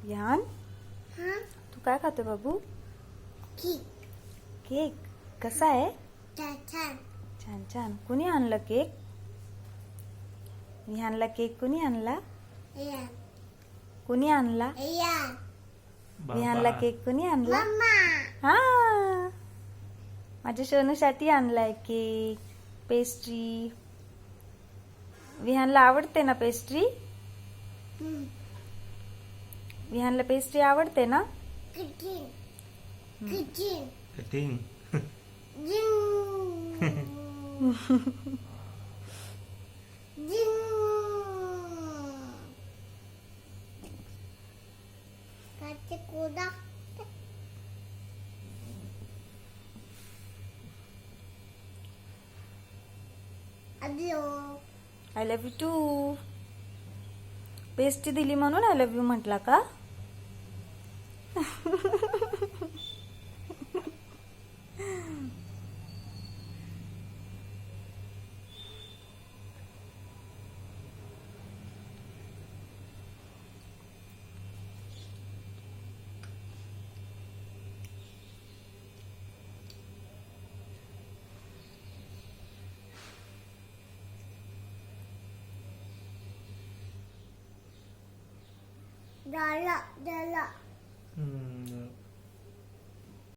विहान हाँ तू काय खातो बाबू? केक केक कसा आहे? छान छान छान. कुणी आणलं केक? विहानला केक कुणी आणला? या कुणी आणला? या विहानला केक कुणी आणला? मम्मा हा, माझ्या सोनूसाठी आणलाय केक, पेस्ट्री. विहानला आवडते ना पेस्ट्री? विहानला पेस्ट्री आवडते ना? किचन किचन कटिंग जिंग जिंग काचे कोदा अदिओ I love you too. Pastry दिली म्हणून आय लव्ह यू म्हटला का? डाला डाला हम्म.